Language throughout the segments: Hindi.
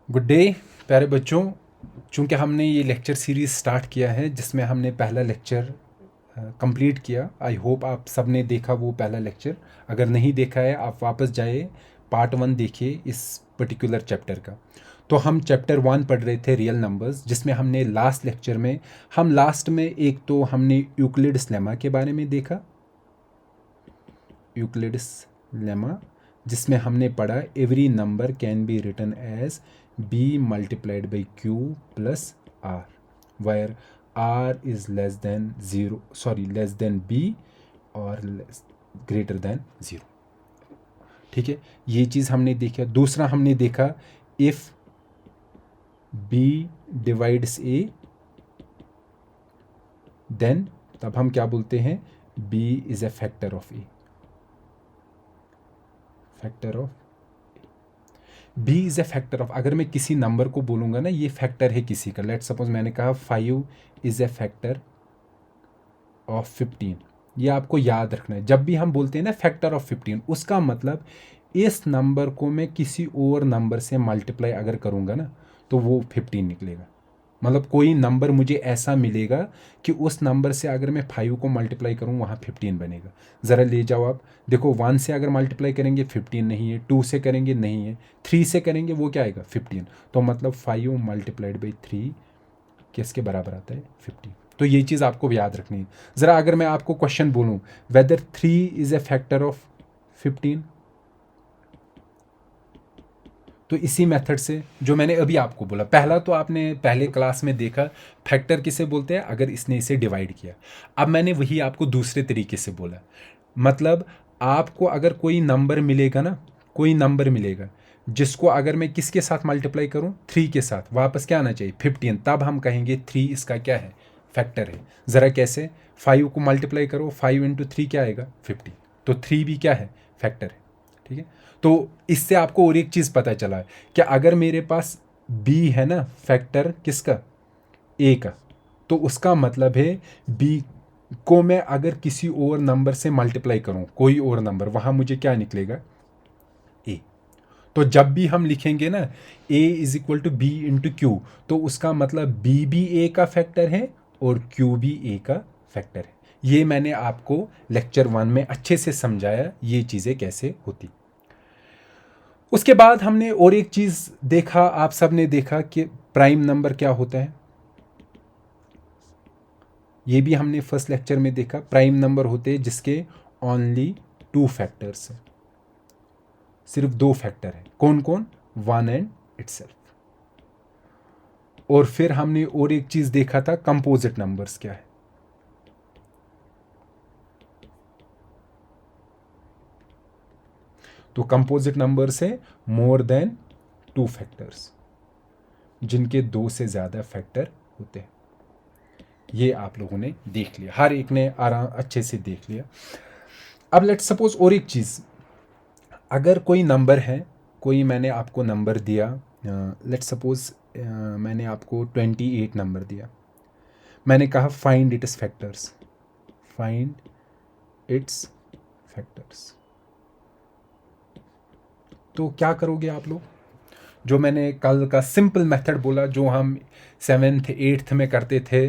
गुड डे प्यारे बच्चों। चूँकि हमने ये लेक्चर सीरीज़ स्टार्ट किया है जिसमें हमने पहला लेक्चर कंप्लीट किया। आई होप आप सब ने देखा वो पहला लेक्चर। अगर नहीं देखा है आप वापस जाए पार्ट 1 देखिए इस पर्टिकुलर चैप्टर का। तो हम चैप्टर 1 पढ़ रहे थे रियल नंबर्स, जिसमें हमने लास्ट लेक्चर में लास्ट में एक तो हमने यूक्लिड्स लेमा के बारे में देखा, यूक्लिड्स लेमा, जिसमें हमने पढ़ा every number can be written as b multiplied by q plus r where r is less than 0 less than b और greater than 0। ठीक है, ये चीज़ हमने देखा। दूसरा हमने देखा if b divides a then तब हम क्या बोलते हैं, b is a factor of a, factor of b is a factor of. अगर मैं किसी नंबर को बोलूँगा ना ये फैक्टर है किसी का, लेट सपोज मैंने कहा 5 इज़ ए फैक्टर ऑफ 15, ये आपको याद रखना है। जब भी हम बोलते हैं ना फैक्टर ऑफ 15, उसका मतलब इस नंबर को मैं किसी और नंबर से मल्टीप्लाई अगर करूँगा ना तो वो 15 निकलेगा। मतलब कोई नंबर मुझे ऐसा मिलेगा कि उस नंबर से अगर मैं 5 को मल्टीप्लाई करूँ वहाँ 15 बनेगा। ज़रा ले जाओ आप देखो, 1 से अगर मल्टीप्लाई करेंगे 15 नहीं है, 2 से करेंगे नहीं है, 3 से करेंगे वो क्या आएगा 15। तो मतलब 5 मल्टीप्लाइड बाई 3 किसके बराबर आता है 15। तो ये चीज़ आपको याद रखनी है। ज़रा अगर मैं आपको क्वेश्चन बोलूँ whether 3 is a factor of 15, तो इसी मेथड से जो मैंने अभी आपको बोला, पहला तो आपने पहले क्लास में देखा फैक्टर किसे बोलते हैं अगर इसने इसे डिवाइड किया। अब मैंने वही आपको दूसरे तरीके से बोला, मतलब आपको अगर कोई नंबर मिलेगा ना, कोई नंबर मिलेगा जिसको अगर मैं किसके साथ मल्टीप्लाई करूं 3 के साथ, वापस क्या आना चाहिए 15, तब हम कहेंगे 3 इसका क्या है फैक्टर है। ज़रा कैसे, 5 को मल्टीप्लाई करो 5 इंटू 3 क्या आएगा 15, तो 3 भी क्या है फैक्टर है। ठीक है, तो इससे आपको और एक चीज़ पता चला कि अगर मेरे पास b है ना फैक्टर किसका a का, तो उसका मतलब है b को मैं अगर किसी और नंबर से मल्टीप्लाई करूं, कोई और नंबर, वहां मुझे क्या निकलेगा a। तो जब भी हम लिखेंगे ना a is equal to b into q, तो उसका मतलब b भी a का फैक्टर है और q भी a का फैक्टर है। ये मैंने आपको लेक्चर 1 में अच्छे से समझाया ये चीज़ें कैसे होती। उसके बाद हमने और एक चीज़ देखा, आप सब ने देखा कि प्राइम नंबर क्या होता है। ये भी हमने फर्स्ट लेक्चर में देखा। प्राइम नंबर होते हैं जिसके ओनली 2 फैक्टर्स हैं, सिर्फ 2 फैक्टर हैं। कौन कौन, 1 एंड इटसेल्फ। और फिर हमने और एक चीज़ देखा था कंपोजिट नंबर्स क्या है। तो कंपोजिट नंबर से मोर देन 2 फैक्टर्स, जिनके 2 से ज़्यादा फैक्टर होते हैं। ये आप लोगों ने देख लिया, हर एक ने आराम अच्छे से देख लिया। अब लेट सपोज और एक चीज़, अगर कोई नंबर है, कोई मैंने आपको नंबर दिया, लेट सपोज मैंने आपको 28 नंबर दिया, मैंने कहा find its factors, find its factors. तो क्या करोगे आप लोग, जो मैंने कल का सिंपल मेथड बोला जो हम 7th 8th में करते थे,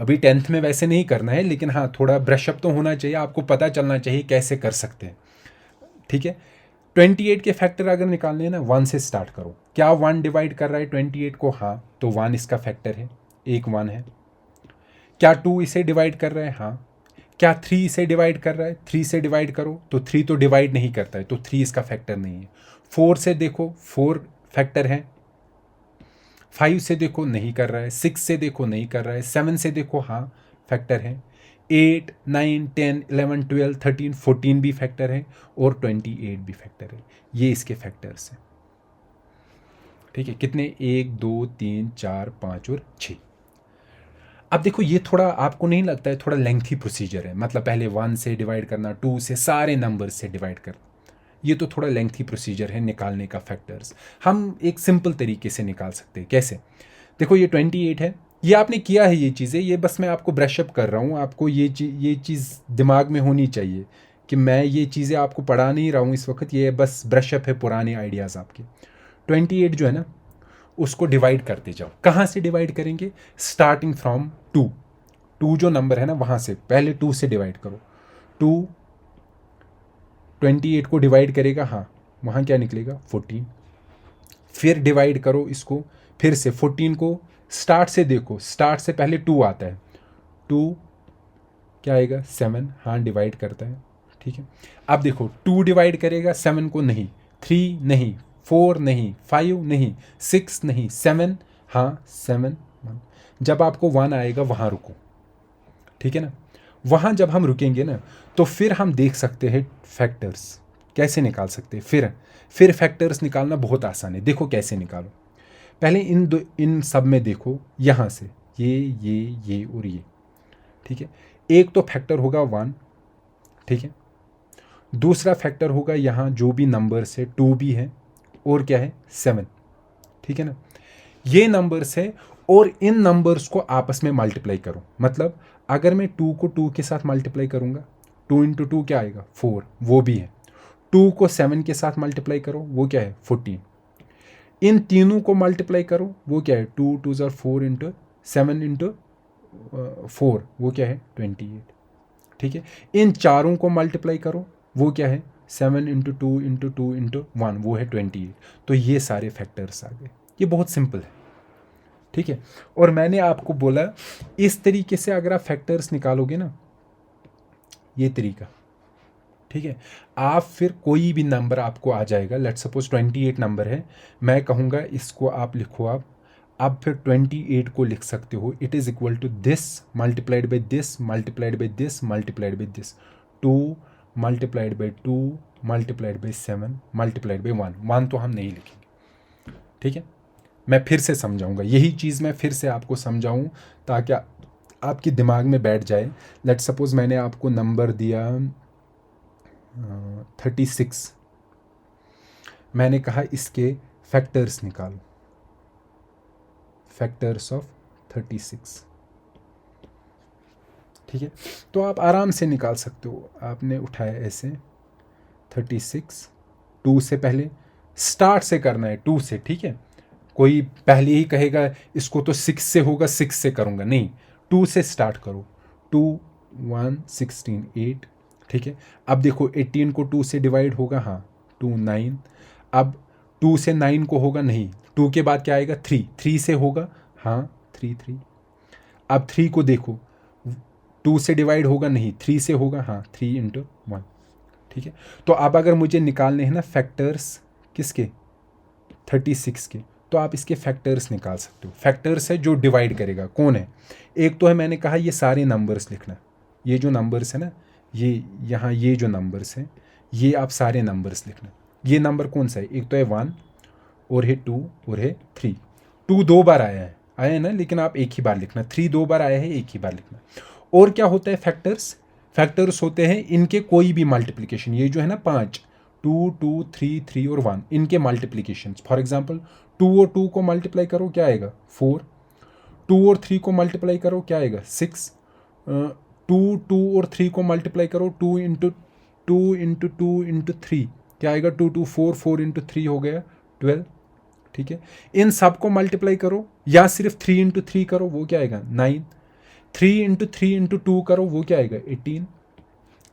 अभी 10th में वैसे नहीं करना है, लेकिन हाँ थोड़ा ब्रशअप तो होना चाहिए, आपको पता चलना चाहिए कैसे कर सकते हैं। ठीक है, 28 के फैक्टर अगर निकालने हैं ना 1 से स्टार्ट करो। क्या 1 डिवाइड कर रहा है 28 को, हाँ, तो 1 इसका फैक्टर है, एक 1 है। क्या 2 इसे डिवाइड कर रहा है, हाँ। क्या 3 इसे डिवाइड कर रहा है, 3 से डिवाइड करो, तो 3 तो डिवाइड नहीं करता है, तो 3 इसका फैक्टर नहीं है। 4 से देखो 4 फैक्टर है, 5 से देखो नहीं कर रहा है, 6 से देखो नहीं कर रहा है, 7 से देखो हाँ फैक्टर है, 8 9 10 11 12 13 14 भी फैक्टर है और 28 भी फैक्टर है। ये इसके फैक्टर्स हैं। ठीक है, कितने, 1 2 3 4 5 और 6। अब देखो ये थोड़ा आपको नहीं लगता है थोड़ा लेंथी प्रोसीजर है, मतलब पहले 1 से डिवाइड करना, 2 से, सारे नंबर से डिवाइड करना, ये तो थोड़ा लेंथी प्रोसीजर है निकालने का फैक्टर्स। हम एक सिंपल तरीके से निकाल सकते हैं। कैसे, देखो ये 28 है, ये आपने किया है ये चीज़ें, ये बस मैं आपको ब्रशअप कर रहा हूँ, आपको ये चीज़ दिमाग में होनी चाहिए कि मैं ये चीज़ें आपको पढ़ा नहीं रहा हूँ इस वक्त, ये बस ब्रशअप है पुराने आइडियाज़ आपके। 28 जो है ना, उसको डिवाइड करते जाओ। कहाँ से डिवाइड करेंगे? Starting from 2। 2 जो नंबर है ना, वहाँ से पहले 2 से डिवाइड करो। 2 28 को डिवाइड करेगा, हाँ, वहाँ क्या निकलेगा? 14। फिर डिवाइड करो इसको फिर से 14 को, स्टार्ट से देखो, स्टार्ट से पहले 2 आता है। 2 क्या आएगा? 7, हाँ डिवाइड करता है, ठीक है। अब देखो 2 डिवाइड करेगा 7 को, नहीं। 3 नहीं, 4 नहीं, 5 नहीं, 6 नहीं, 7, हाँ 7, 1। जब आपको 1 आएगा वहाँ रुको, ठीक है ना। वहाँ जब हम रुकेंगे ना, तो फिर हम देख सकते हैं फैक्टर्स कैसे निकाल सकते हैं। फिर फैक्टर्स निकालना बहुत आसान है। देखो कैसे निकालो। पहले इन सब में देखो, यहाँ से ये और ये, ठीक है। एक तो फैक्टर होगा 1, ठीक है। दूसरा फैक्टर होगा यहाँ जो भी नंबर्स है, 2 भी है और क्या है? 7, ठीक है ना। ये नंबर्स है और इन नंबर्स को आपस में मल्टीप्लाई करो। मतलब अगर मैं 2 को 2 के साथ मल्टीप्लाई करूँगा, 2 इंटू 2 क्या आएगा? 4, वो भी है। 2 को 7 के साथ मल्टीप्लाई करो, वो क्या है? 14। इन तीनों को मल्टीप्लाई करो, वो क्या है? 2 2 ज़र 4 इंटू 7 इंटू 4, वो क्या है? 28, ठीक है। इन चारों को मल्टीप्लाई करो, वो क्या है? 7 इंटू 2 इंटू 2 इंटू 1, वो है 28। तो ये सारे फैक्टर्स आ गए। ये बहुत सिंपल है, ठीक है। और मैंने आपको बोला इस तरीके से अगर आप फैक्टर्स निकालोगे ना, ये तरीका, ठीक है, आप फिर कोई भी नंबर आपको आ जाएगा। लेट सपोज 28 नंबर है, मैं कहूँगा इसको आप लिखो। आप फिर 28 को लिख सकते हो, it is equal to this multiplied by this multiplied by this multiplied by this, 2 multiplied by 2 multiplied by 7 multiplied by 1। 1 तो हम नहीं लिखेंगे, ठीक है। मैं फिर से समझाऊंगा, यही चीज़ मैं फिर से आपको समझाऊं ताकि आपके दिमाग में बैठ जाए। लेट सपोज मैंने आपको नंबर दिया 36, मैंने कहा इसके फैक्टर्स निकालो, फैक्टर्स ऑफ 36, ठीक है। तो आप आराम से निकाल सकते हो। आपने उठाया ऐसे 36, 2 से पहले स्टार्ट से करना है, 2 से, ठीक है। कोई पहले ही कहेगा इसको तो 6 से होगा, 6 से करूँगा, नहीं, 2 से स्टार्ट करो। 2 1 16 8, ठीक है। अब देखो 18 को 2 से डिवाइड होगा, हाँ 2 9। अब 2 से 9 को होगा, नहीं, 2 के बाद क्या आएगा? 3, 3 से होगा, हाँ 3 3। अब 3 को देखो, 2 से डिवाइड होगा, नहीं, 3 से होगा, हाँ 3 इंटू 1, ठीक है। तो अब अगर मुझे निकालने हैं ना फैक्टर्स किसके? 36 के, तो आप इसके फैक्टर्स निकाल सकते हो। फैक्टर्स है जो डिवाइड करेगा, कौन है? एक तो है, मैंने कहा ये सारे नंबर्स लिखना, ये जो नंबर्स है ना, ये यहाँ ये जो नंबर्स हैं, ये आप सारे नंबर्स लिखना। ये नंबर कौन सा है? एक तो है 1 और है 2 और है 3। 2 2 बार आया है ना, लेकिन आप एक ही बार लिखना। 3 2 बार आया है, एक ही बार लिखना। और क्या होता है फैक्टर्स? फैक्टर्स होते हैं इनके कोई भी मल्टीप्लिकेशन। ये जो है ना 5, 2 2 3 3 और 1, इनके मल्टीप्लिकेशन। फॉर एग्जांपल 2 और 2 को मल्टीप्लाई करो, क्या आएगा? 4। 2 और 3 को मल्टीप्लाई करो, क्या आएगा? 6। 2 2 और 3 को मल्टीप्लाई करो, 2 इंटू 2 इंटू 2 इंटू 3, क्या आएगा? 2 2 4, 4 इंटू 3 हो गया 12, ठीक है। इन सब को मल्टीप्लाई करो या सिर्फ 3 इंटू 3 करो, वो क्या आएगा? 9। 3 इंटू 3 इंटू 2 करो, वो क्या आएगा? 18।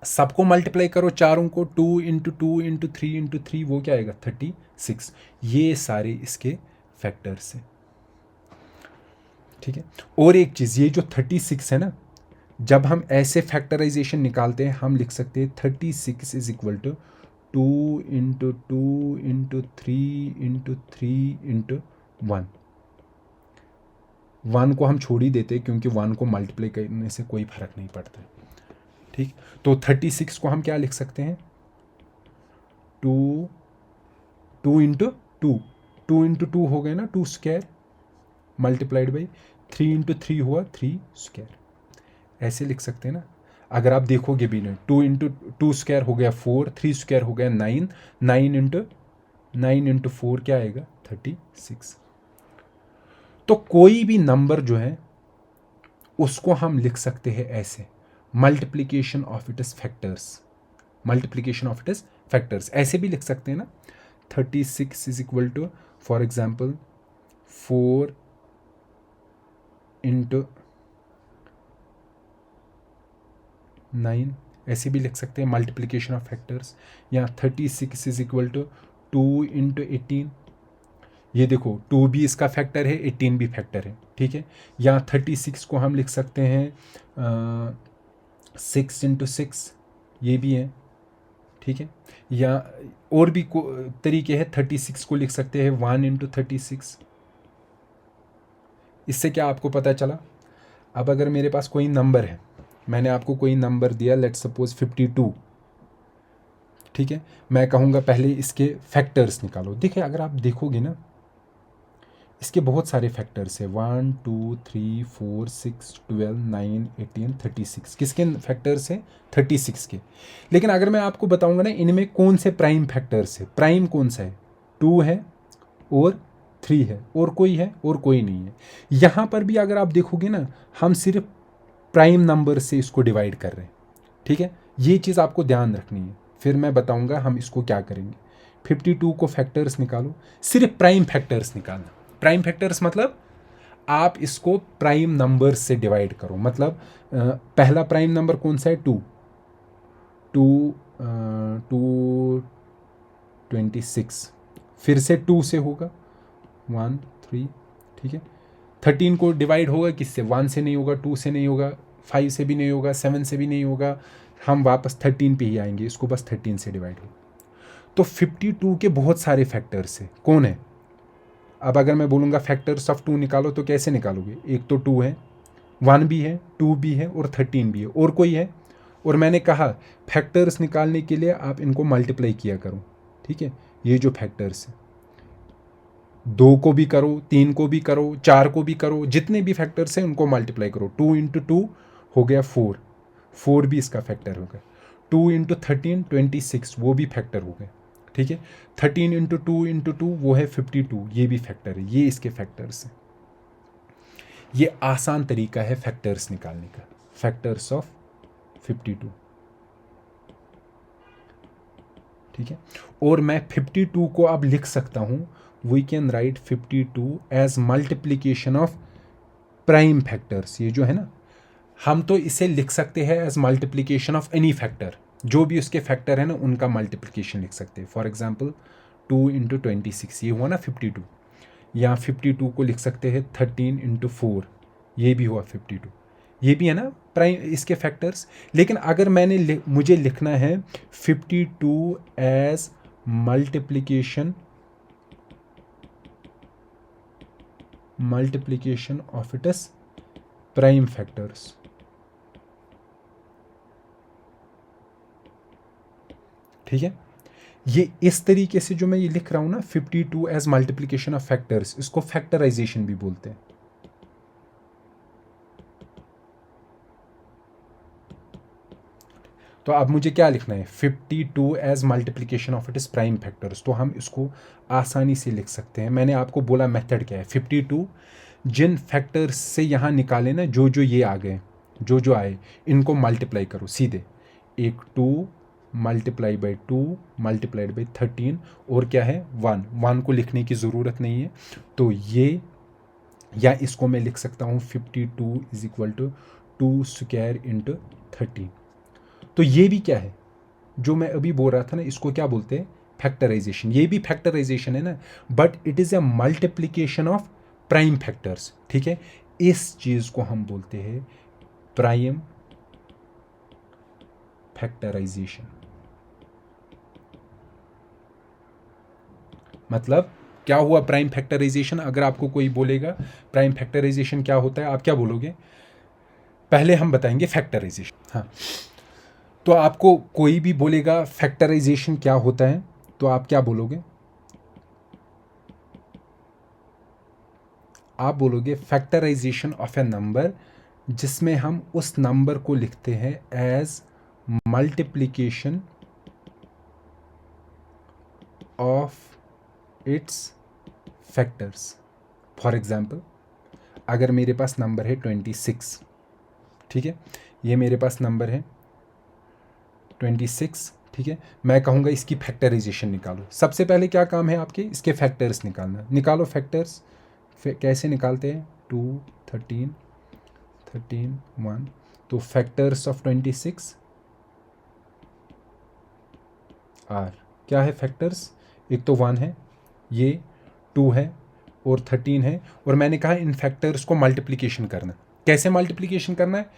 सबको मल्टीप्लाई करो चारों को, 2 इंटू 2 इंटू 3 इंटू 3, वो क्या आएगा? 36। ये सारे इसके फैक्टर्स हैं, ठीक है। और एक चीज़, ये जो 36 है ना, जब हम ऐसे फैक्टराइजेशन निकालते हैं, हम लिख सकते हैं 36 is equal to 2 into 2 into 3 into 3 into 1। 1 को हम छोड़ ही देते हैं क्योंकि 1 को मल्टीप्लाई करने से कोई फर्क नहीं पड़ता है, ठीक। तो 36 को हम क्या लिख सकते हैं? 2 इंटू 2 इंटू 2 हो गए ना, 2 स्क्वायर मल्टीप्लाइड बाई 3 इंटू 3 हुआ 3 स्क्वायर, ऐसे लिख सकते हैं ना। अगर आप देखोगे भी नहीं, 2 इंटू 2 स्क्वायर हो गया 4, 3 स्क्वायर हो गया 9, 9 इंटू 4 क्या आएगा? 36। तो कोई भी नंबर जो है उसको हम लिख सकते हैं ऐसे, multiplication of its factors, multiplication of its factors, ऐसे भी लिख सकते हैं ना। 36 is equal to, for example 4 into 9, ऐसे भी लिख सकते हैं मल्टीप्लिकेशन ऑफ फैक्टर्स। या 36 इज इक्वल टू 2 इंटू 18, ये देखो 2 भी इसका फैक्टर है, 18 भी फैक्टर है, ठीक है। या 36 को हम लिख सकते हैं 6 इंटू 6, ये भी है, ठीक है। या और भी तरीके हैं, 36 को लिख सकते हैं 1 इंटू 36। इससे क्या आपको पता चला? अब अगर मेरे पास कोई नंबर है, मैंने आपको कोई नंबर दिया, लेट्स सपोज 52, ठीक है। मैं कहूँगा पहले इसके फैक्टर्स निकालो। देखिए अगर आप देखोगे ना, इसके बहुत सारे फैक्टर्स है, 1 2 3 4 6 12 9 18 36। किसके फैक्टर्स है? 36 के। लेकिन अगर मैं आपको बताऊंगा ना इनमें कौन से प्राइम फैक्टर्स है, प्राइम कौन सा है? 2 है और 3 है, और कोई है? और कोई नहीं है। यहाँ पर भी अगर आप देखोगे ना, हम सिर्फ प्राइम नंबर से इसको डिवाइड कर रहे हैं, ठीक है। ये चीज़ आपको ध्यान रखनी है, फिर मैं बताऊंगा हम इसको क्या करेंगे। 52 को फैक्टर्स निकालो, सिर्फ प्राइम फैक्टर्स निकालना। प्राइम फैक्टर्स मतलब आप इसको प्राइम नंबर से डिवाइड करो। मतलब पहला प्राइम नंबर कौन सा है? 2 26, फिर से 2 से होगा 1 3, ठीक है। 13 को डिवाइड होगा किससे? 1 से नहीं होगा, 2 से नहीं होगा, 5 से भी नहीं होगा, 7 से भी नहीं होगा, हम वापस 13 पे ही आएंगे, इसको बस 13 से डिवाइड होगा। तो 52 के बहुत सारे फैक्टर्स है। कौन है? अब अगर मैं बोलूँगा फैक्टर्स ऑफ 2 निकालो, तो कैसे निकालोगे? एक तो 2 है, 1 भी है, 2 भी है और 13 भी है, और कोई है? और मैंने कहा फैक्टर्स निकालने के लिए आप इनको मल्टीप्लाई किया करो, ठीक है। ये जो फैक्टर्स है, 2 को भी करो, 3 को भी करो, 4 को भी करो, जितने भी फैक्टर्स हैं उनको मल्टीप्लाई करो। 2 इंटू 2 हो गया 4, 4 भी इसका फैक्टर हो गया। 2 इंटू 13 26, वो भी फैक्टर हो गए, ठीक है। 13 इंटू 2 इंटू 2 वो है 52, ये भी फैक्टर है। ये इसके फैक्टर्स हैं। ये आसान तरीका है फैक्टर्स निकालने का, फैक्टर्स ऑफ 52, ठीक है। और मैं 52 को अब लिख सकता हूँ, we can write 52 as multiplication of prime factors. ये जो है ना, हम तो इसे लिख सकते हैं as multiplication of any factor, जो भी उसके फैक्टर है ना उनका मल्टीप्लीकेशन लिख सकते हैं। फॉर एग्जाम्पल 2 इंटू 26, ये हुआ ना 52। या 52 को लिख सकते हैं 13 इंटू 4, ये भी हुआ 52। ये भी है ना प्राइम इसके फैक्टर्स। लेकिन अगर मुझे लिखना है 52 as multiplication of its prime factors, ठीक है। ये इस तरीके से जो मैं ये लिख रहा हूं ना, 52 एज मल्टीप्लिकेशन ऑफ फैक्टर्स, इसको फैक्टराइजेशन भी बोलते हैं। तो अब मुझे क्या लिखना है? 52 as multiplication of its prime factors. तो हम इसको आसानी से लिख सकते हैं। मैंने आपको बोला मेथड क्या है। 52 जिन फैक्टर्स से यहाँ निकाले ना, जो जो ये आ गए, जो जो आए, इनको मल्टीप्लाई करो सीधे। एक 2 मल्टीप्लाई बाई 2 मल्टीप्लाइड बाई 13, और क्या है 1, 1 को लिखने की ज़रूरत नहीं है। तो ये, या इसको मैं लिख सकता हूँ 52 is equal to 2 square into 13। तो ये भी क्या है, जो मैं अभी बोल रहा था ना, इसको क्या बोलते हैं? फैक्टराइजेशन। ये भी फैक्टराइजेशन है ना, but it is a multiplication of prime factors, ठीक है। इस चीज़ को हम बोलते हैं प्राइम फैक्टराइजेशन। मतलब क्या हुआ प्राइम फैक्टराइजेशन? अगर आपको कोई बोलेगा प्राइम फैक्टराइजेशन क्या होता है, आप क्या बोलोगे? पहले हम बताएंगे फैक्टराइजेशन। हाँ, तो आपको कोई भी बोलेगा फैक्टराइजेशन क्या होता है, तो आप क्या बोलोगे? आप बोलोगे फैक्टराइजेशन ऑफ ए नंबर, जिसमें हम उस नंबर को लिखते हैं as multiplication of its factors. For example, अगर मेरे पास नंबर है 26, ठीक है, ये मेरे पास नंबर है 26, ठीक है। मैं कहूँगा इसकी फैक्टराइजेशन निकालो। सबसे पहले क्या काम है आपके? इसके फैक्टर्स निकालना। निकालो फैक्टर्स। कैसे निकालते हैं? 2, 13, 13, 1। तो फैक्टर्स ऑफ 26 आर क्या है फैक्टर्स? एक तो 1 है, ये 2 है और 13 है, और मैंने कहा इन फैक्टर्स को मल्टीप्लिकेशन करना। कैसे मल्टीप्लिकेशन करना है?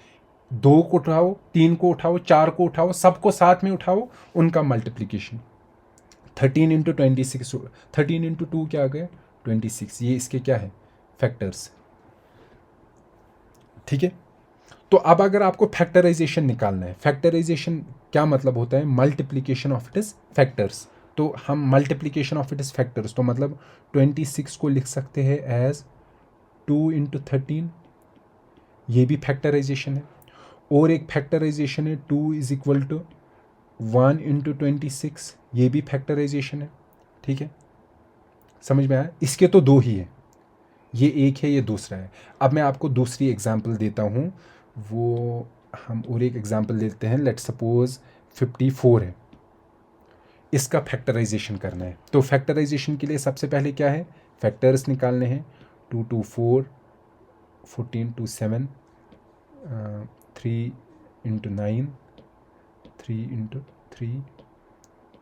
2 को उठाओ, 3 को उठाओ, 4 को उठाओ, सबको साथ में उठाओ, उनका मल्टीप्लिकेशन। 13 इंटू 26, 13 इंटू 2 क्या आ गया? 26। ये इसके क्या है? फैक्टर्स। ठीक है। तो अब अगर आपको फैक्टराइजेशन निकालना है, फैक्टराइजेशन क्या मतलब होता है? Multiplication of it is factors. तो हम multiplication of it is factors, तो मतलब 26 को लिख सकते हैं एज 2 इंटू 13, ये भी फैक्टराइजेशन है। और एक फैक्टराइजेशन है 2 इज इक्वल टू 1 इंटू 26, ये भी फैक्टराइजेशन है। ठीक है, समझ में आया? इसके तो 2 ही है, ये एक है, ये दूसरा है। अब मैं आपको दूसरी एग्जांपल देता हूँ, वो हम और एक एग्जांपल लेते हैं। लेट्स सपोज 54 है, इसका फैक्टराइजेशन करना है। तो फैक्टराइजेशन के लिए सबसे पहले क्या है? फैक्टर्स निकालने हैं। 2 2 4, 14 2 7, 3 इंटू 9, 3 इंटू 3,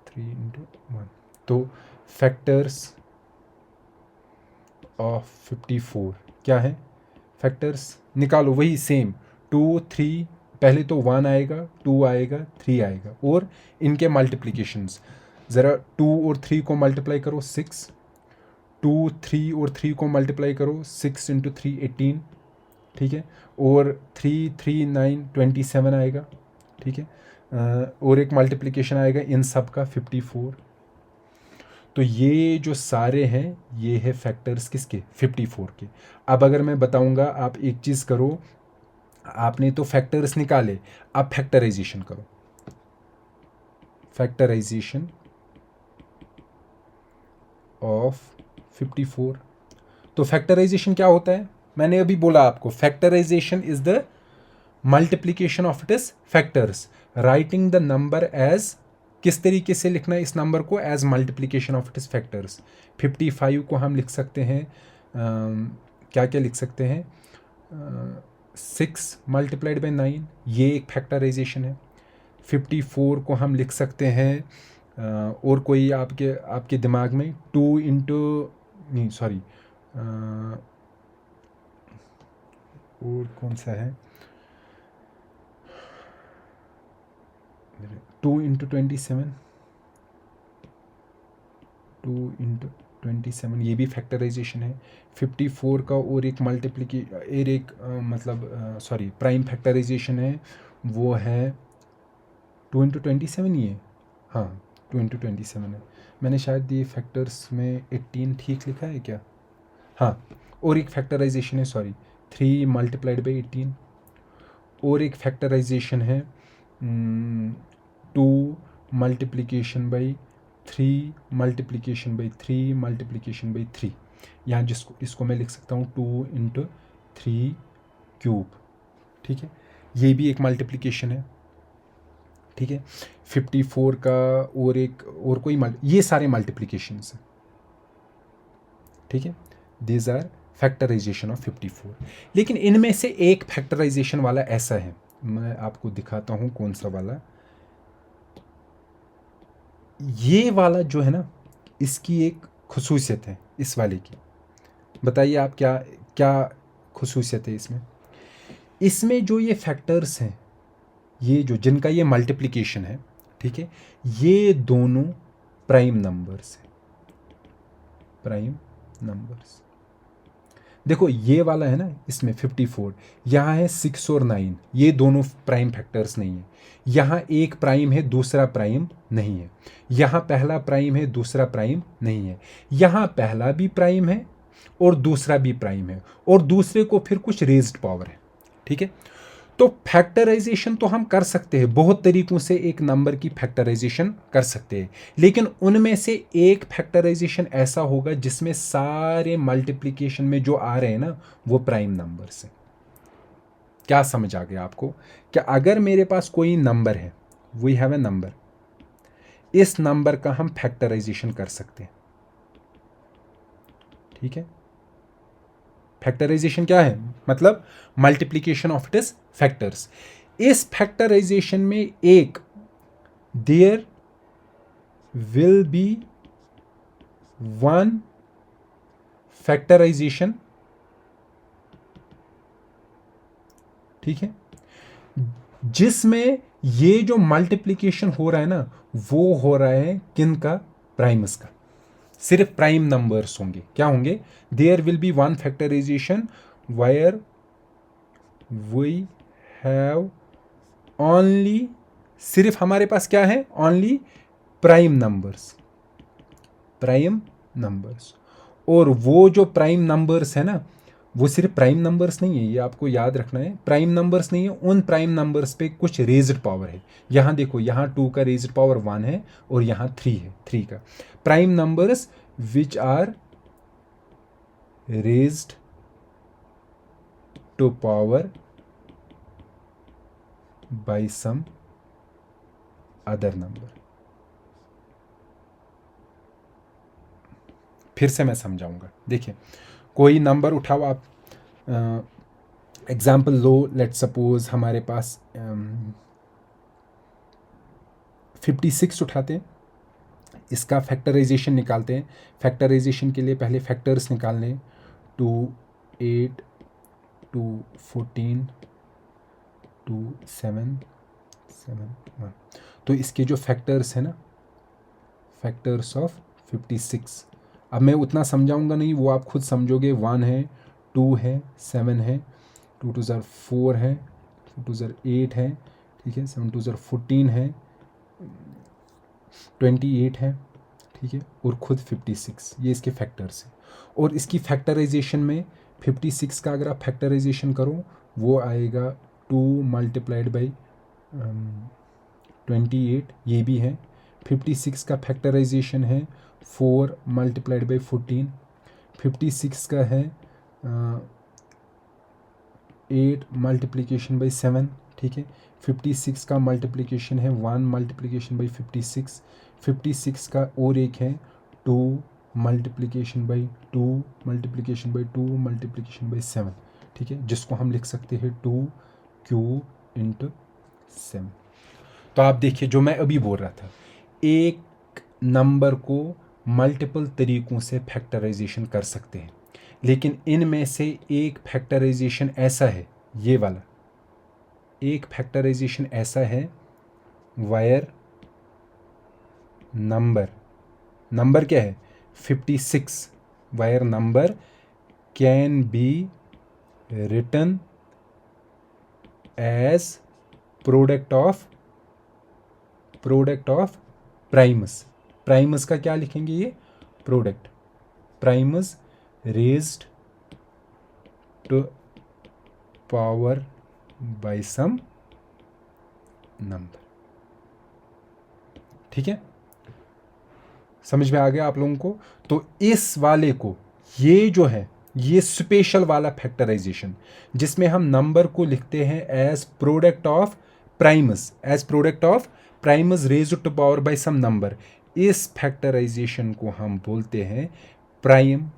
3 इंटू 1। तो फैक्टर्स ऑफ 54 क्या है? फैक्टर्स निकालो, वही सेम 2 3, पहले तो 1 आएगा, 2 आएगा, 3 आएगा, और इनके मल्टीप्लिकेशंस। ज़रा 2 और 3 को मल्टीप्लाई करो 6, 2 3 और 3 को मल्टीप्लाई करो 6 इंटू 3 18। ठीक है, और 3 3 9 27 आएगा। ठीक है, और एक मल्टीप्लिकेशन आएगा इन सब का 54। तो ये जो सारे हैं ये है फैक्टर्स किसके? 54 के। अब अगर मैं बताऊंगा आप एक चीज़ करो, आपने तो फैक्टर्स निकाले, अब फैक्टराइजेशन करो। Factorisation of 54। तो फैक्टराइजेशन क्या होता है? मैंने अभी बोला आपको, factorisation is the multiplication of it is factors, writing the number as, किस तरीके से लिखना है इस नंबर को? As multiplication of it is factors. 55 को हम लिख सकते हैं, क्या क्या लिख सकते हैं? 6 मल्टीप्लाइड बाई 9, ये एक फैक्टराइजेशन है। 54 को हम लिख सकते हैं, और कोई आपके आपके दिमाग में 2 इंटू, नहीं सॉरी, और कौन सा है? 2 इंटू 27, 2 इंटू 27, ये भी फैक्टराइजेशन है। 54 का और एक मतलब प्राइम फैक्टराइजेशन है, वो है 2 इंटू 27 ही है। हाँ, 2 इंटू 27 है। मैंने शायद ये फैक्टर्स में 18 ठीक लिखा है क्या? हाँ, और एक फैक्टराइजेशन है, सॉरी, 3 मल्टीप्लाइड बाई 18। और एक फैक्टराइजेशन है 2 multiplication by 3 multiplication by 3 multiplication by 3। यहाँ इसको मैं लिख सकता हूँ 2 इंटू 3 क्यूब। ठीक है, ये भी एक मल्टीप्लिकेशन है। ठीक है, 54 का और कोई ये सारे मल्टीप्लिकेशंस हैं। ठीक है, दीज आर फैक्टराइजेशन ऑफ 54। लेकिन इनमें से एक फैक्टराइजेशन वाला ऐसा है, मैं आपको दिखाता हूँ कौन सा वाला। ये वाला जो है ना, इसकी एक खुसूसियत है इस वाले की। बताइए आप क्या क्या खुसूसियत है इसमें? इसमें जो ये फैक्टर्स हैं, ये जो जिनका ये मल्टीप्लिकेशन है, ठीक है, ये दोनों प्राइम नंबर्स हैं। प्राइम नंबर्स, देखो ये वाला है ना, इसमें 54, यहाँ है 6 और 9, ये दोनों प्राइम फैक्टर्स नहीं है। यहाँ एक प्राइम है, दूसरा प्राइम नहीं है। यहाँ पहला प्राइम है, दूसरा प्राइम नहीं है। यहाँ पहला भी प्राइम है और दूसरा भी प्राइम है, और दूसरे को फिर कुछ रेज्ड पावर है। ठीक है, तो फैक्टराइजेशन तो हम कर सकते हैं, बहुत तरीकों से एक नंबर की फैक्टराइजेशन कर सकते हैं, लेकिन उनमें से एक फैक्टराइजेशन ऐसा होगा जिसमें सारे मल्टीप्लिकेशन में जो आ रहे हैं ना, वो प्राइम नंबर्स हैं। क्या समझ आ गया आपको? कि अगर मेरे पास कोई नंबर है, वी हैव ए नंबर, इस नंबर का हम फैक्टराइजेशन कर सकते हैं। ठीक है, फैक्टराइजेशन क्या है? मतलब मल्टीप्लिकेशन ऑफ इट्स फैक्टर्स। इस फैक्टराइजेशन में एक there will be one factorisation, ठीक है, जिसमें ये जो मल्टीप्लिकेशन हो रहा है ना, वो हो रहा है किन का? प्राइम्स का। सिर्फ प्राइम नंबर्स होंगे। क्या होंगे? There will be one factorisation where we have only, सिर्फ हमारे पास क्या है? Only prime numbers, prime numbers. और वो जो प्राइम नंबर्स है ना, वो सिर्फ प्राइम नंबर्स नहीं है, ये आपको याद रखना है। प्राइम नंबर्स नहीं है, उन प्राइम नंबर्स पे कुछ रेज्ड पावर है। यहाँ देखो, यहाँ 2 का रेज्ड पावर 1 है और यहाँ 3 है, 3 का। Prime numbers which are raised to power by some other number. फिर से मैं समझाऊंगा। देखिए, कोई नंबर उठाओ आप, एग्जाम्पल लो, लेट सपोज हमारे पास 56 उठाते हैं, इसका फैक्टराइजेशन निकालते हैं। फैक्टराइजेशन के लिए पहले फैक्टर्स निकालने हैं, 2, 8, 2, 14, 2, 7, 7, 1। तो इसके जो फैक्टर्स है ना, फैक्टर्स ऑफ 56, अब मैं उतना समझाऊंगा नहीं, वो आप खुद समझोगे। 1 है, 2 है, 7 है, 2 2 ज़र 4 है, 2 2 ज़र 8 है, ठीक है, 7 2 ज़र 14 है, 28 है, ठीक है, और खुद 56। ये इसके फैक्टर्स हैं। और इसकी फैक्टराइजेशन में 56 का अगर आप फैक्टराइजेशन करो, वो आएगा 2 मल्टीप्लाइड बाई 28, ये भी है। 56 का फैक्टराइजेशन है 4 मल्टीप्लाइड बाई 14। 56 का है 8 मल्टीप्लिकेशन बाई 7, ठीक है। 56 का मल्टीप्लिकेशन है 1 मल्टीप्लिकेशन बाई 56। 56 का और एक है 2 multiplication by 2 multiplication by 2 multiplication by 7, ठीक है, जिसको हम लिख सकते हैं 2 क्यूब इंटू 7। तो आप देखिए, जो मैं अभी बोल रहा था, एक नंबर को मल्टीपल तरीक़ों से फैक्टराइजेशन कर सकते हैं, लेकिन इनमें से एक फैक्टराइजेशन ऐसा है, ये वाला एक फैक्टराइजेशन ऐसा है वायर नंबर क्या है? 56। Where number can be written as product of primes का क्या लिखेंगे? ये product, primes raised to power by some number, ठीक है, समझ में आ गया आप लोगों को? तो इस वाले को, ये जो है, ये स्पेशल वाला फैक्टराइजेशन, जिसमें हम नंबर को लिखते हैं as product of primes raised to power by some number, इस फैक्टराइजेशन को हम बोलते हैं प्राइम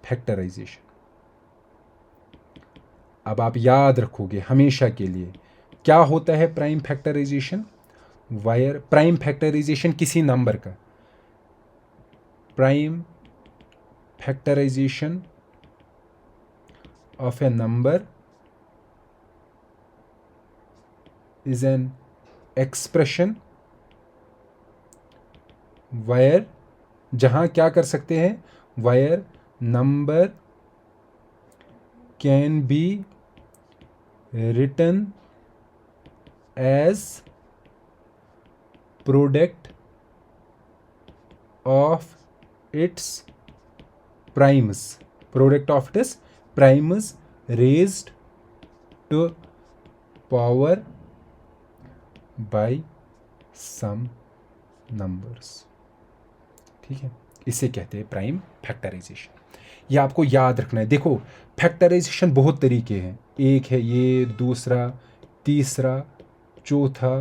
फैक्टराइजेशन। अब आप याद रखोगे हमेशा के लिए, क्या होता है prime factorisation? Where prime factorisation किसी नंबर का, prime factorisation of a number is an expression where, जहां क्या कर सकते हैं? Where number can be written as product of its primes raised to power by some numbers, ठीक है, इसे कहते हैं प्राइम फैक्टराइजेशन। ये आपको याद रखना है। देखो, फैक्टराइजेशन बहुत तरीके हैं, एक है ये, दूसरा, तीसरा, चौथा,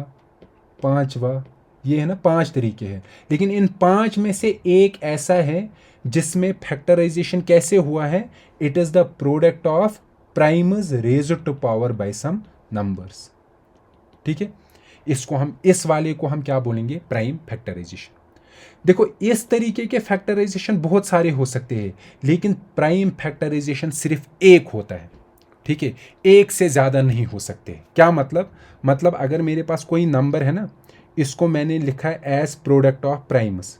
पांचवा, ये है ना 5 तरीके हैं, लेकिन इन 5 में से एक ऐसा है जिसमें फैक्टराइजेशन कैसे हुआ है, it is the product of primes raised to power by some numbers. ठीक है, इसको हम, इस वाले को हम क्या बोलेंगे, प्राइम फैक्टराइजेशन। देखो इस तरीके के फैक्टराइजेशन बहुत सारे हो सकते हैं, लेकिन प्राइम फैक्टराइजेशन सिर्फ एक होता है। ठीक है, एक से ज़्यादा नहीं हो सकते। क्या मतलब अगर मेरे पास कोई नंबर है ना, इसको मैंने लिखा है as product of primes,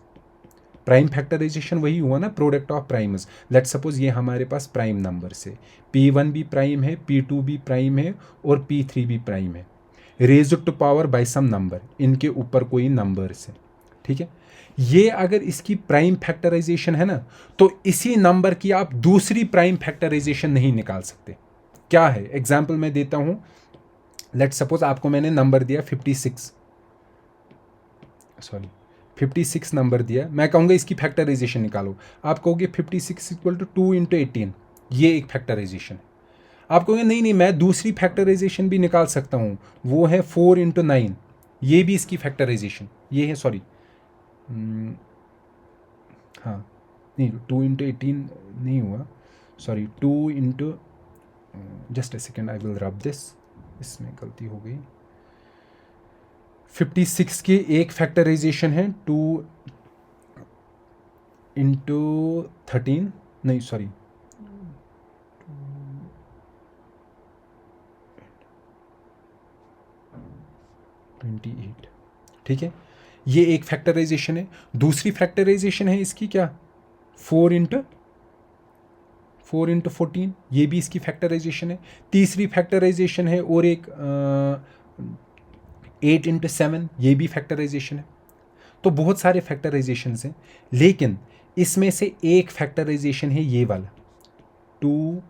prime factorisation वही हुआ ना, product of primes. Let's suppose ये हमारे पास प्राइम नंबर से P1 भी प्राइम है, P2 भी प्राइम है और P3 भी प्राइम है, raised to power by some number, इनके ऊपर कोई नंबर्स है। ठीक है, ये अगर इसकी प्राइम फैक्टराइजेशन है ना, तो इसी नंबर की आप दूसरी प्राइम फैक्टराइजेशन नहीं निकाल सकते। क्या है, एग्जाम्पल मैं देता हूं। लेट्स सपोज आपको मैंने नंबर दिया 56 नंबर दिया, मैं कहूँगा इसकी फैक्टराइजेशन निकालो। आप कहोगे 56 इक्वल टू 2 इंटू 18, ये एक फैक्टराइजेशन है। आप कहोगे नहीं मैं दूसरी फैक्टराइजेशन भी निकाल सकता हूँ, वो है 4 इंटू 9, ये भी इसकी फैक्टराइजेशन, ये है सॉरी हाँ नहीं 2 इंटू 18 नहीं हुआ, sorry 2 into, just a second I will rub this, इसमें गलती हो गई। 56 की एक फैक्टराइजेशन है 2 इंटू 13, नहीं सॉरी 28। ठीक है, ये एक फैक्टराइजेशन है। दूसरी फैक्टराइजेशन है इसकी क्या, 4 इंटू 14, ये भी इसकी फैक्टराइजेशन है। तीसरी फैक्टराइजेशन है और एक 8 इंटू 7, ये भी फैक्टराइजेशन है। तो बहुत सारे फैक्टराइजेशन हैं, लेकिन इसमें से एक फैक्टराइजेशन है ये वाला 2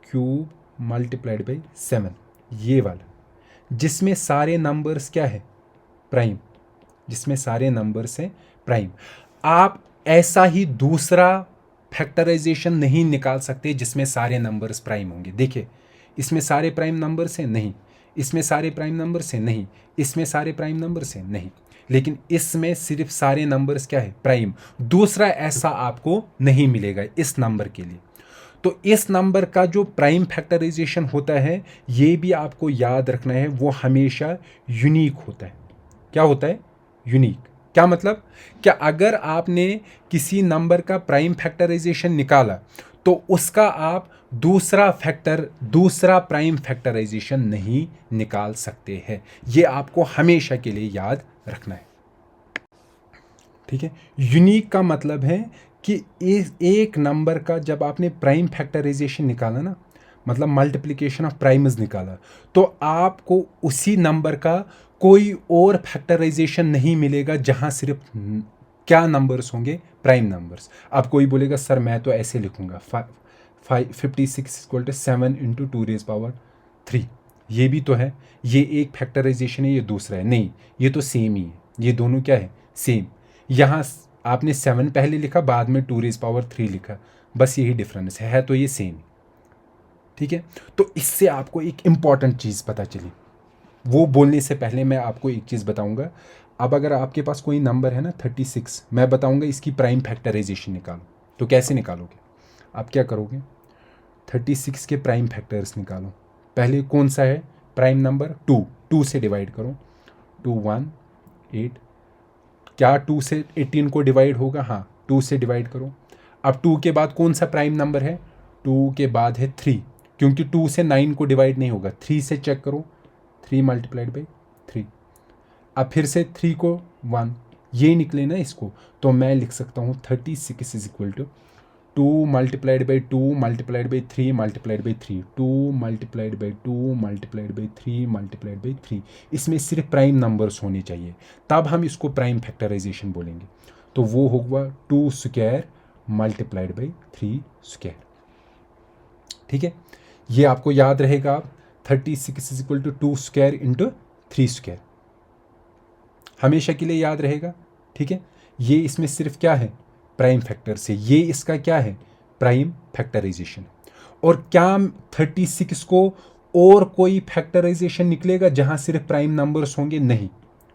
क्यूब मल्टीप्लाइड बाई 7, ये वाला, जिसमें सारे नंबर्स क्या है, प्राइम, जिसमें सारे नंबर्स हैं प्राइम। आप ऐसा ही दूसरा फैक्टराइजेशन नहीं निकाल सकते जिसमें सारे नंबर्स प्राइम होंगे। देखिए, इसमें सारे प्राइम नंबर्स हैं, नहीं, इसमें सारे प्राइम नंबर्स हैं, नहीं, इसमें सारे प्राइम नंबर्स हैं, नहीं, लेकिन इसमें सिर्फ सारे नंबर्स क्या है, प्राइम। दूसरा ऐसा आपको नहीं मिलेगा इस नंबर के लिए। तो इस नंबर का जो प्राइम फैक्टराइजेशन होता है, ये भी आपको याद रखना है, वो हमेशा यूनिक होता है। क्या होता है, यूनिक। क्या मतलब, क्या अगर आपने किसी नंबर का प्राइम फैक्टराइजेशन निकाला तो उसका आप दूसरा प्राइम फैक्टराइजेशन नहीं निकाल सकते हैं। ये आपको हमेशा के लिए याद रखना है। ठीक है, यूनिक का मतलब है कि एक नंबर का जब आपने प्राइम फैक्टराइजेशन निकाला ना, मतलब मल्टीप्लिकेशन ऑफ प्राइम्स निकाला, तो आपको उसी नंबर का कोई और फैक्टराइजेशन नहीं मिलेगा जहां सिर्फ क्या नंबर्स होंगे, प्राइम नंबर्स। अब कोई बोलेगा सर मैं तो ऐसे लिखूंगा 56 equal to 7 into 2 raise power 3, ये भी तो है, ये एक फैक्टराइजेशन है, ये दूसरा है। नहीं, ये तो सेम ही है, ये दोनों क्या है, सेम। यहाँ आपने 7 पहले लिखा, बाद में 2 रेज पावर 3 लिखा, बस यही डिफरेंस है तो ये सेम। ठीक है, तो इससे आपको एक इम्पॉर्टेंट चीज़ पता चली। वो बोलने से पहले मैं आपको एक चीज़ बताऊंगा। अब अगर आपके पास कोई नंबर है ना 36, मैं बताऊंगा इसकी प्राइम फैक्टराइजेशन निकालो, तो कैसे निकालोगे, आप क्या करोगे, 36 के प्राइम फैक्टर्स निकालो। पहले कौन सा है प्राइम नंबर, 2 से डिवाइड करो, 2 1 8, क्या 2 से 18 को डिवाइड होगा, हाँ 2 से डिवाइड करो। अब 2 के बाद कौन सा प्राइम नंबर है, 2 के बाद है 3, क्योंकि 2 से 9 को डिवाइड नहीं होगा। 3 से चेक करो, 3 मल्टीप्लाइड बाई 3। अब फिर से 3 को 1, ये निकले ना इसको, तो मैं लिख सकता हूँ 36 is equal to 2 multiplied by 2 multiplied by 3 multiplied by 3, 2 multiplied by 2 multiplied by 3 multiplied by 3। इसमें सिर्फ प्राइम नंबर्स होने चाहिए, तब हम इसको प्राइम फैक्टराइजेशन बोलेंगे। तो वो होगा 2 स्क्वायर मल्टीप्लाइड बाई 3 स्क्वायर। ठीक है, ये आपको याद रहेगा। 36 is equal to 2 square into 3 square, हमेशा के लिए याद रहेगा। ठीक है, ये इसमें सिर्फ क्या है, प्राइम फैक्टर से, ये इसका क्या है, प्राइम फैक्टराइजेशन। और क्या 36 को और कोई फैक्टराइजेशन निकलेगा जहां सिर्फ प्राइम नंबर्स होंगे, नहीं।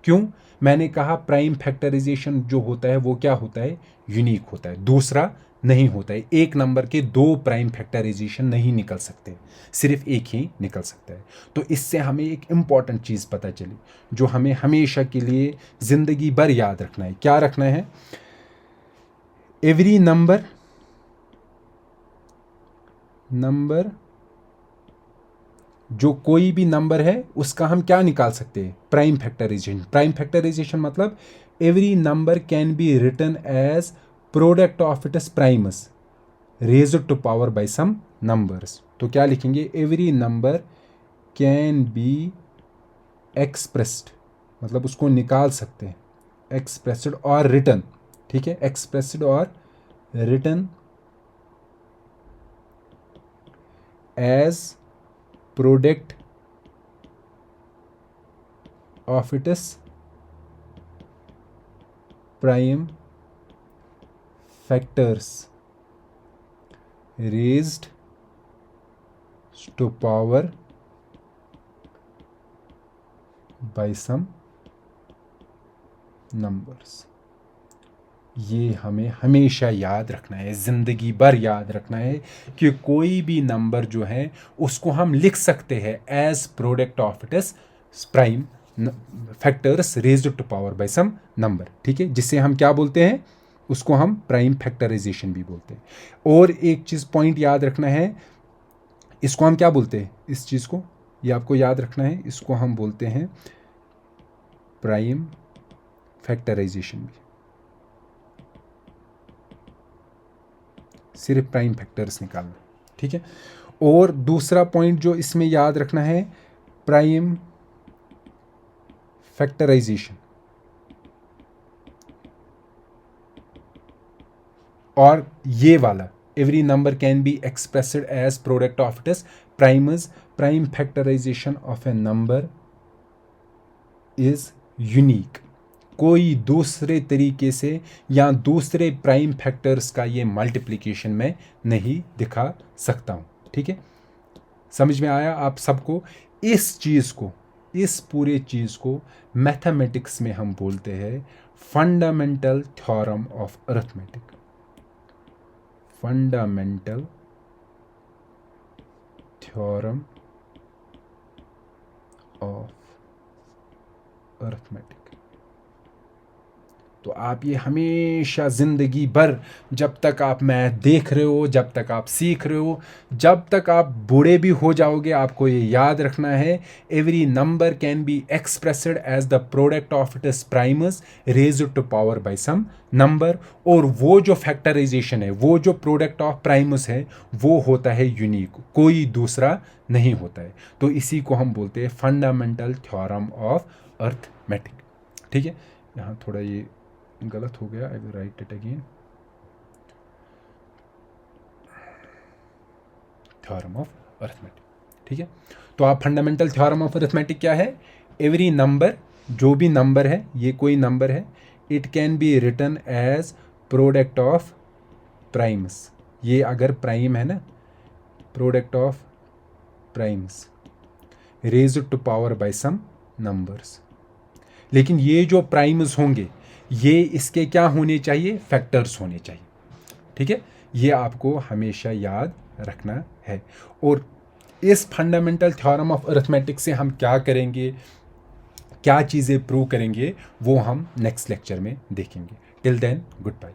क्यों, मैंने कहा प्राइम फैक्टराइजेशन जो होता है वो क्या होता है, यूनिक होता है, दूसरा नहीं होता है। एक नंबर के दो प्राइम फैक्टराइजेशन नहीं निकल सकते, सिर्फ एक ही निकल सकता है। तो इससे हमें एक इम्पॉर्टेंट चीज़ पता चली जो हमें हमेशा के लिए ज़िंदगी भर याद रखना है। क्या रखना है? एवरी नंबर जो कोई भी नंबर है उसका हम क्या निकाल सकते हैं, प्राइम फैक्टराइजेशन। प्राइम फैक्टराइजेशन मतलब every number can be written as product of its primes raised to power by some numbers. तो क्या लिखेंगे, every number can be expressed, मतलब उसको निकाल सकते हैं, एक्सप्रेस्ड और रिटन, ठीक है, एक्सप्रेस्ड और written as product of its prime factors raised to power by some numbers. ये हमें हमेशा याद रखना है, ज़िंदगी भर याद रखना है कि कोई भी नंबर जो है उसको हम लिख सकते हैं as product of its prime factors raised to power by some number, ठीक है, जिससे हम क्या बोलते हैं, उसको हम प्राइम फैक्टराइजेशन भी बोलते हैं। और एक चीज़ पॉइंट याद रखना है, इसको हम क्या बोलते हैं, इस चीज़ को ये आपको याद रखना है, इसको हम बोलते हैं प्राइम फैक्टराइजेशन भी, सिर्फ प्राइम फैक्टर्स निकालना, ठीक है। और दूसरा पॉइंट जो इसमें याद रखना है, प्राइम फैक्टराइजेशन और ये वाला every number can be expressed as product of its primes, prime factorisation of a number is unique. कोई दूसरे तरीके से या दूसरे प्राइम फैक्टर्स का ये मल्टीप्लिकेशन में नहीं दिखा सकता हूँ, ठीक है। समझ में आया आप सबको? इस चीज़ को, इस पूरे चीज़ को मैथमेटिक्स में हम बोलते हैं fundamental theorem of arithmetic. Fundamental theorem of arithmetic. तो आप ये हमेशा ज़िंदगी भर, जब तक आप मैथ देख रहे हो, जब तक आप सीख रहे हो, जब तक आप बूढ़े भी हो जाओगे, आपको ये याद रखना है, every number can be expressed as the product of its primes raised to power by some number. और वो जो फैक्टराइजेशन है, वो जो प्रोडक्ट ऑफ प्राइमस है, वो होता है यूनिक, कोई दूसरा नहीं होता है। तो इसी को हम बोलते हैं फंडामेंटल थ्योरम ऑफ अरिथमेटिक, ठीक है। यहाँ थोड़ा ये गलत हो गया, I will write it again, theorem of arithmetic, ठीक है। तो आप फंडामेंटल थ्योरम ऑफ अरिथमेटिक क्या है, एवरी नंबर, जो भी नंबर है, ये कोई नंबर है, it can be written as product of primes. ये अगर प्राइम है ना, product of primes raised to power by some numbers. लेकिन ये जो प्राइम्स होंगे ये इसके क्या होने चाहिए, फैक्टर्स होने चाहिए, ठीक है। ये आपको हमेशा याद रखना है। और इस फंडामेंटल थ्योरम ऑफ अरिथमेटिक से हम क्या करेंगे, क्या चीज़ें प्रूव करेंगे, वो हम नेक्स्ट लेक्चर में देखेंगे। Till then, good bye.